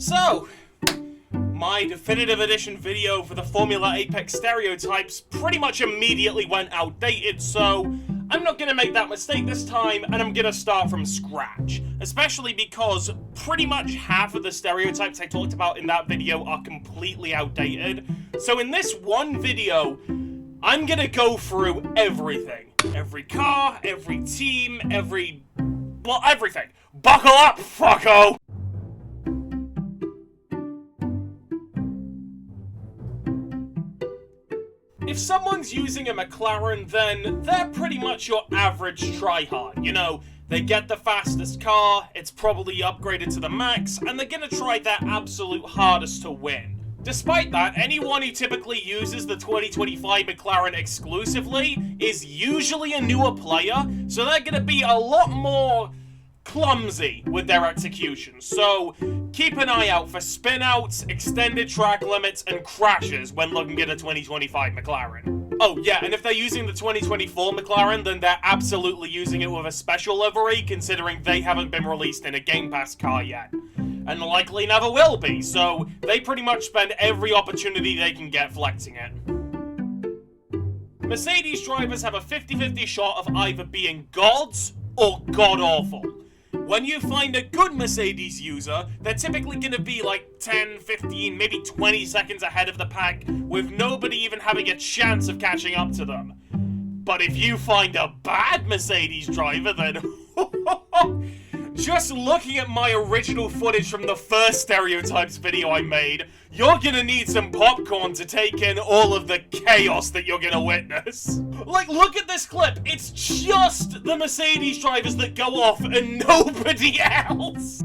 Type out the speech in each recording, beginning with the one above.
So, my definitive edition video for the Formula Apex Stereotypes pretty much immediately went outdated, so I'm not gonna make that mistake this time, and I'm gonna start from scratch. Especially because pretty much half of the stereotypes I talked about in that video are completely outdated. So in this one video, I'm gonna go through everything. Every car, every team, well, everything. Buckle up, fucko! If someone's using a McLaren, then they're pretty much your average tryhard. You know, they get the fastest car, it's probably upgraded to the max, and they're gonna try their absolute hardest to win. Despite that, anyone who typically uses the 2025 McLaren exclusively is usually a newer player, so they're gonna be a lot more clumsy with their execution. So keep an eye out for spin-outs, extended track limits, and crashes when looking at a 2025 McLaren. Oh yeah, and if they're using the 2024 McLaren, then they're absolutely using it with a special livery, considering they haven't been released in a Game Pass car yet. And likely never will be, so they pretty much spend every opportunity they can get flexing it. Mercedes drivers have a 50-50 shot of either being gods or god-awful. When you find a good Mercedes user, they're typically going to be like 10, 15, maybe 20 seconds ahead of the pack, with nobody even having a chance of catching up to them. But if you find a bad Mercedes driver, then just looking at my original footage from the first Stereotypes video I made, you're gonna need some popcorn to take in all of the chaos that you're gonna witness. Like, look at this clip. It's just the Mercedes drivers that go off and nobody else.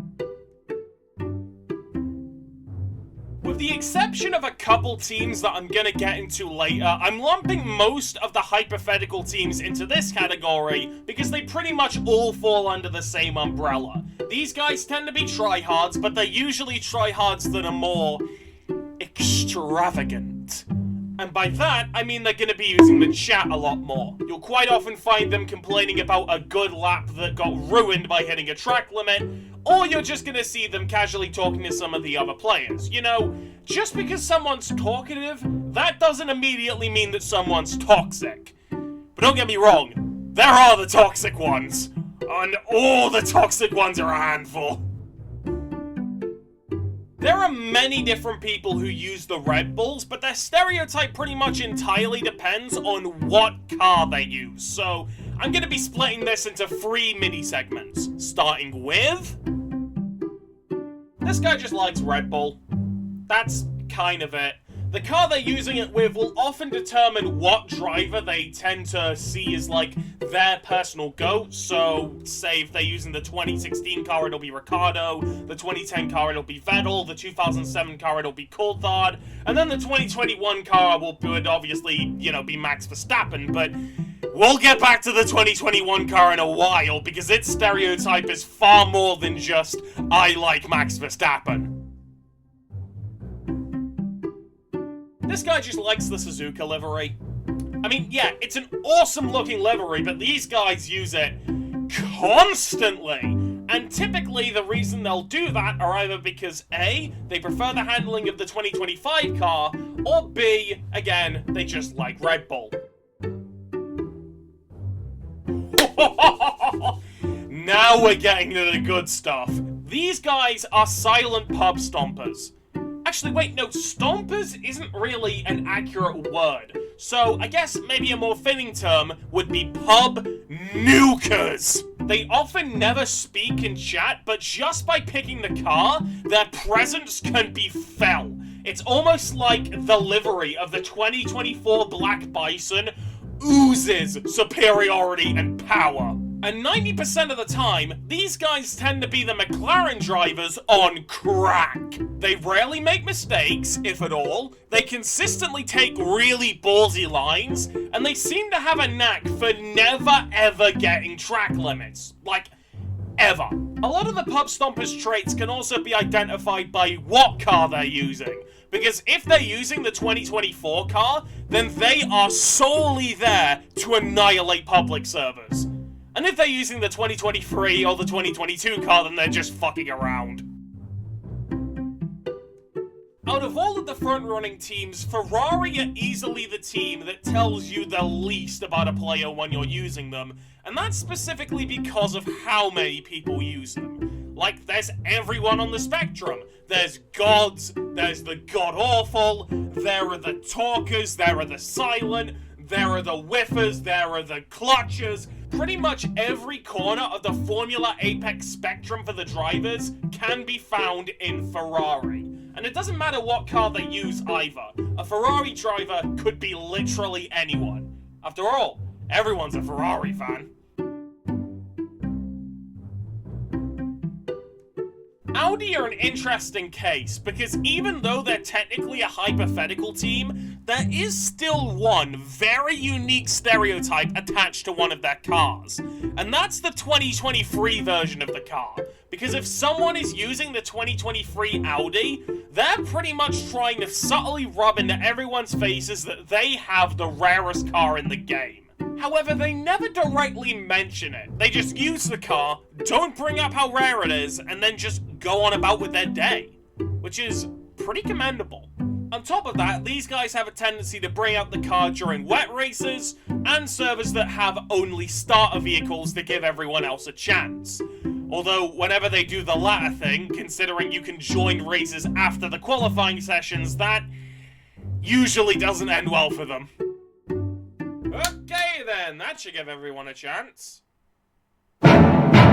With the exception of a couple teams that I'm gonna get into later, I'm lumping most of the hypothetical teams into this category because they pretty much all fall under the same umbrella. These guys tend to be tryhards, but they're usually tryhards that are more extravagant. And by that, I mean they're gonna be using the chat a lot more. You'll quite often find them complaining about a good lap that got ruined by hitting a track limit, or you're just gonna see them casually talking to some of the other players. You know, just because someone's talkative, that doesn't immediately mean that someone's toxic. But don't get me wrong, there are the toxic ones, and all the toxic ones are a handful. There are many different people who use the Red Bulls, but their stereotype pretty much entirely depends on what car they use. So I'm going to be splitting this into 3 mini-segments, starting with... this guy just likes Red Bull. That's kind of it. The car they're using it with will often determine what driver they tend to see as, like, their personal GOAT. So, say if they're using the 2016 car, it'll be Ricciardo, the 2010 car, it'll be Vettel, the 2007 car, it'll be Coulthard, and then the 2021 car would obviously, you know, be Max Verstappen, but we'll get back to the 2021 car in a while, because its stereotype is far more than just, I like Max Verstappen. This guy just likes the Suzuka livery. I mean, yeah, it's an awesome looking livery, but these guys use it constantly. And typically the reason they'll do that are either because A, they prefer the handling of the 2025 car, or B, again, they just like Red Bull. Now we're getting to the good stuff. These guys are silent pub stompers. Actually, wait, no, stompers isn't really an accurate word. So, I guess maybe a more fitting term would be pub nukers. They often never speak in chat, but just by picking the car, their presence can be felt. It's almost like the livery of the 2024 Black Bison oozes superiority and power. And 90% of the time, these guys tend to be the McLaren drivers on crack. They rarely make mistakes, if at all, they consistently take really ballsy lines, and they seem to have a knack for never ever getting track limits. Like, ever. A lot of the pub stompers' traits can also be identified by what car they're using. Because if they're using the 2024 car, then they are solely there to annihilate public servers. And if they're using the 2023 or the 2022 car, then they're just fucking around. Out of all of the front-running teams, Ferrari are easily the team that tells you the least about a player when you're using them, and that's specifically because of how many people use them. Like, there's everyone on the spectrum. There's gods, there's the god-awful, there are the talkers, there are the silent, there are the whiffers, there are the clutchers. Pretty much every corner of the Formula Apex spectrum for the drivers can be found in Ferrari. And it doesn't matter what car they use either. A Ferrari driver could be literally anyone. After all, everyone's a Ferrari fan. Audi are an interesting case, because even though they're technically a hypothetical team, there is still one very unique stereotype attached to one of their cars. And that's the 2023 version of the car. Because if someone is using the 2023 Audi, they're pretty much trying to subtly rub into everyone's faces that they have the rarest car in the game. However, they never directly mention it. They just use the car, don't bring up how rare it is, and then just go on about with their day. Which is pretty commendable. On top of that, these guys have a tendency to bring out the car during wet races, and servers that have only starter vehicles to give everyone else a chance. Although, whenever they do the latter thing, considering you can join races after the qualifying sessions, that usually doesn't end well for them. Okay then, that should give everyone a chance. Motherfuck!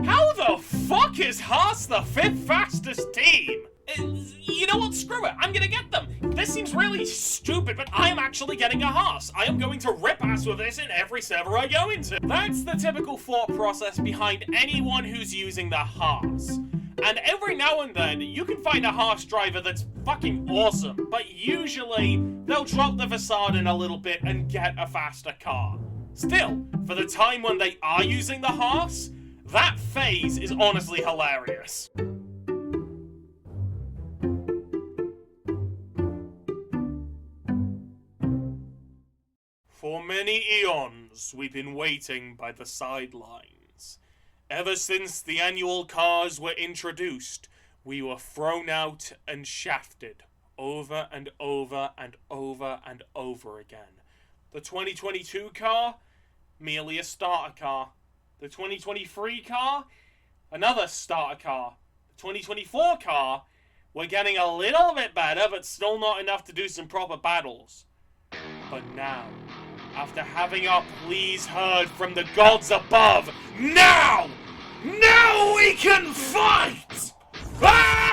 How the fuck is Haas the 5th fastest team? You know what, screw it, I'm gonna get them. This seems really stupid, but I am actually getting a Haas. I am going to rip ass with this in every server I go into. That's the typical thought process behind anyone who's using the Haas. And every now and then, you can find a Haas driver that's fucking awesome, but usually, they'll drop the facade in a little bit and get a faster car. Still, for the time when they are using the Haas, that phase is honestly hilarious. For many eons, we've been waiting by the sidelines. Ever since the annual cars were introduced, we were thrown out and shafted over and over and over and over again. The 2022 car, merely a starter car. The 2023 car, another starter car. The 2024 car, we're getting a little bit better, but still not enough to do some proper battles. But now, after having our pleas heard from the gods above, now we can fight! Ah!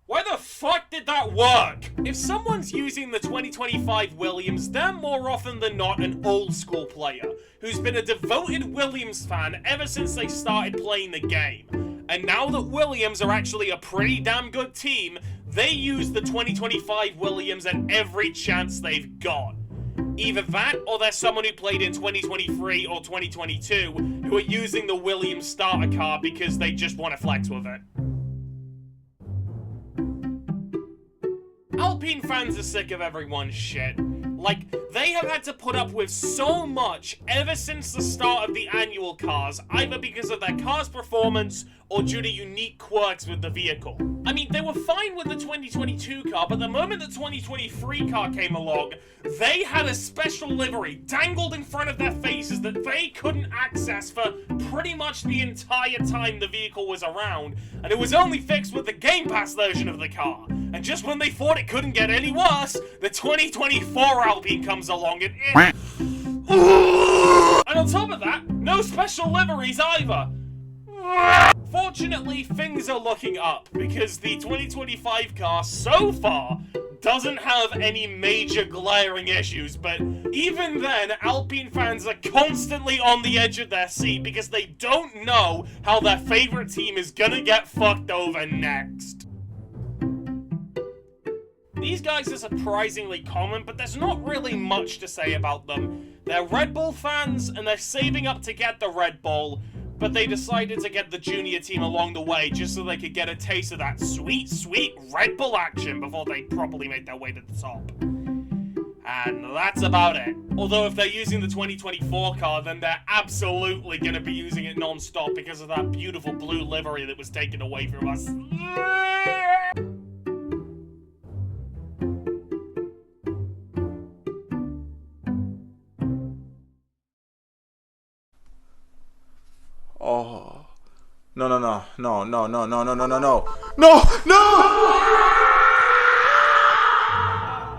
Why the fuck did that work? If someone's using the 2025 Williams, they're more often than not an old school player who's been a devoted Williams fan ever since they started playing the game. And now that Williams are actually a pretty damn good team, they use the 2025 Williams at every chance they've got. Either that, or there's someone who played in 2023 or 2022 who are using the Williams starter car because they just want to flex with it. Alpine fans are sick of everyone's shit. Like, they have had to put up with so much ever since the start of the annual cars, either because of their car's performance or due to unique quirks with the vehicle. I mean, they were fine with the 2022 car, but the moment the 2023 car came along, they had a special livery dangled in front of their faces that they couldn't access for pretty much the entire time the vehicle was around, and it was only fixed with the Game Pass version of the car. And just when they thought it couldn't get any worse, the 2024 Alpine comes along and it... And on top of that, no special liveries either. Fortunately, things are looking up, because the 2025 car, so far, doesn't have any major glaring issues, but even then, Alpine fans are constantly on the edge of their seat because they don't know how their favorite team is gonna get fucked over next. These guys are surprisingly common, but there's not really much to say about them. They're Red Bull fans, and they're saving up to get the Red Bull, but they decided to get the junior team along the way just so they could get a taste of that sweet, sweet Red Bull action before they properly made their way to the top. And that's about it. Although if they're using the 2024 car, then they're absolutely going to be using it non-stop because of that beautiful blue livery that was taken away from us. Oh. No, no, no. No, no, no, no, no, no, no, no. No! No!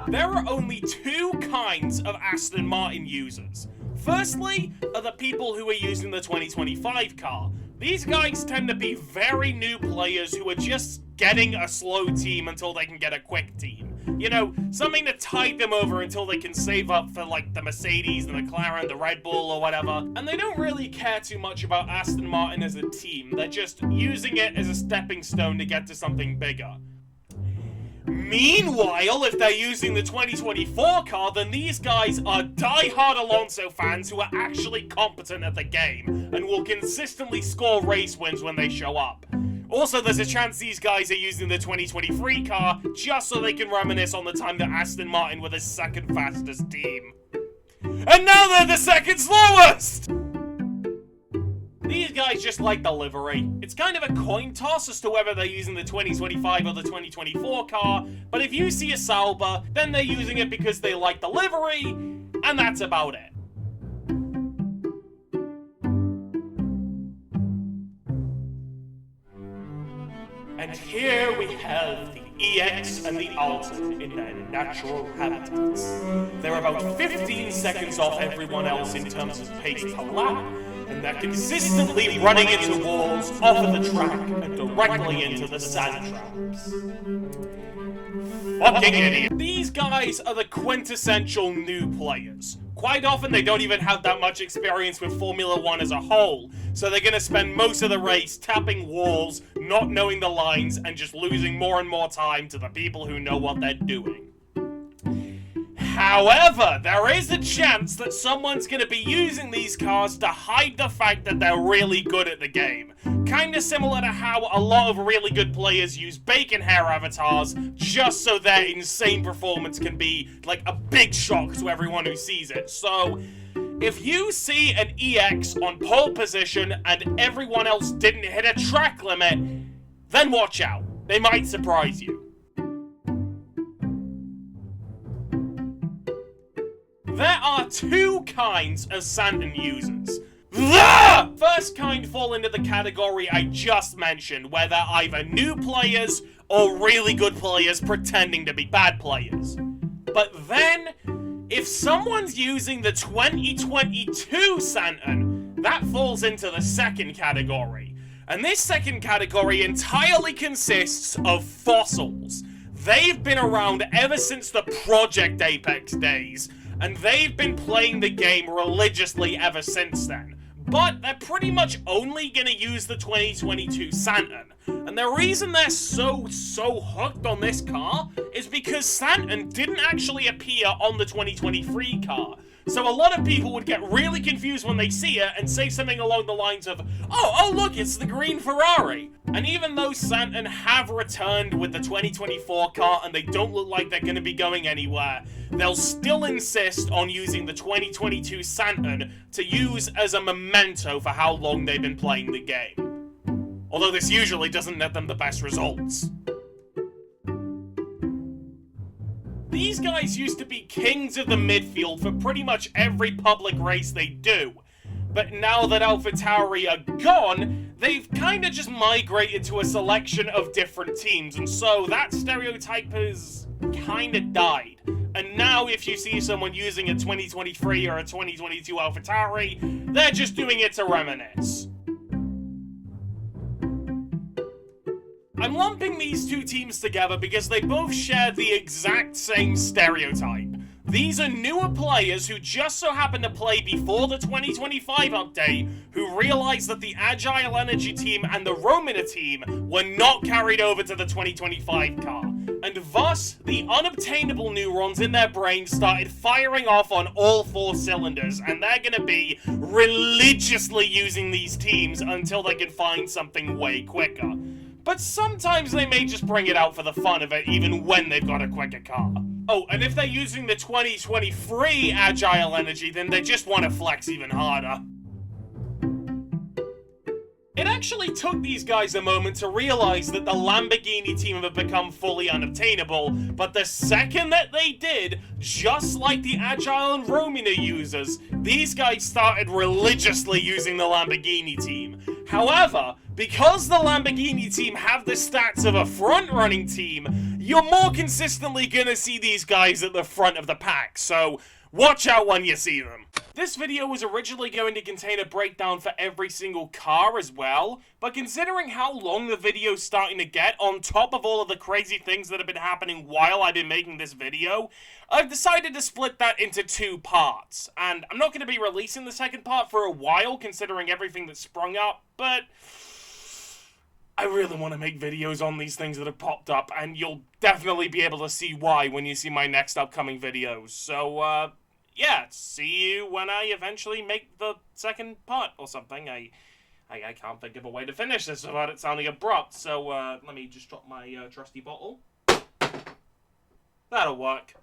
There are only two kinds of Aston Martin users. Firstly, are the people who are using the 2025 car. These guys tend to be very new players who are just getting a slow team until they can get a quick team. You know, something to tide them over until they can save up for, like, the Mercedes, the McLaren, the Red Bull, or whatever. And they don't really care too much about Aston Martin as a team. They're just using it as a stepping stone to get to something bigger. Meanwhile, if they're using the 2024 car, then these guys are die-hard Alonso fans who are actually competent at the game and will consistently score race wins when they show up. Also, there's a chance these guys are using the 2023 car just so they can reminisce on the time that Aston Martin were the second fastest team. And now they're the second slowest! These guys just like the livery. It's kind of a coin toss as to whether they're using the 2025 or the 2024 car, but if you see a Sauber, then they're using it because they like the livery, and that's about it. And here we have the EX and the Alpine in their natural habitats. They're about 15 seconds off everyone else in terms of pace per lap, and they're consistently running into walls off of the track and directly into the sand traps. Fucking idiot. These guys are the quintessential new players. Quite often they don't even have that much experience with Formula 1 as a whole, so they're gonna spend most of the race tapping walls, not knowing the lines, and just losing more and more time to the people who know what they're doing. However, there is a chance that someone's going to be using these cars to hide the fact that they're really good at the game. Kinda similar to how a lot of really good players use bacon hair avatars just so their insane performance can be like a big shock to everyone who sees it. So, if you see an EX on pole position and everyone else didn't hit a track limit, then watch out. They might surprise you. There are two kinds of Santen users. The first kind fall into the category I just mentioned, where they're either new players or really good players pretending to be bad players. But then, if someone's using the 2022 Santen, that falls into the second category. And this second category entirely consists of fossils. They've been around ever since the Project Apex days, and they've been playing the game religiously ever since then. But they're pretty much only gonna use the 2022 Santen. And the reason they're so hooked on this car is because Santen didn't actually appear on the 2023 car. So a lot of people would get really confused when they see it and say something along the lines of, oh look, it's the green Ferrari. And even though Santen have returned with the 2024 car and they don't look like they're going to be going anywhere, they'll still insist on using the 2022 Santen to use as a memento for how long they've been playing the game. Although this usually doesn't net them the best results. These guys used to be kings of the midfield for pretty much every public race they do. But now that AlphaTari are gone, they've kinda just migrated to a selection of different teams, and so that stereotype has kinda died. And now if you see someone using a 2023 or a 2022 AlphaTari, they're just doing it to reminisce. I'm lumping these two teams together because they both share the exact same stereotype. These are newer players who just so happen to play before the 2025 update, who realized that the Agile Energy team and the Romina team were not carried over to the 2025 car. And thus, the unobtainable neurons in their brains started firing off on all four cylinders, and they're gonna be religiously using these teams until they can find something way quicker. But sometimes they may just bring it out for the fun of it, even when they've got a quicker car. Oh, and if they're using the 2023 Agile energy, then they just want to flex even harder. It actually took these guys a moment to realize that the Lamborghini team had become fully unobtainable, but the second that they did, just like the Agile and Romina users, these guys started religiously using the Lamborghini team. However, because the Lamborghini team have the stats of a front-running team, you're more consistently gonna see these guys at the front of the pack, so watch out when you see them. This video was originally going to contain a breakdown for every single car as well, but considering how long the video's starting to get, on top of all of the crazy things that have been happening while I've been making this video, I've decided to split that into 2 parts. And I'm not going to be releasing the second part for a while, considering everything that's sprung up, but I really want to make videos on these things that have popped up, and you'll definitely be able to see why when you see my next upcoming videos. So, yeah, see you when I eventually make the second part or something. I can't think of a way to finish this without it sounding abrupt, so let me just drop my trusty bottle. That'll work.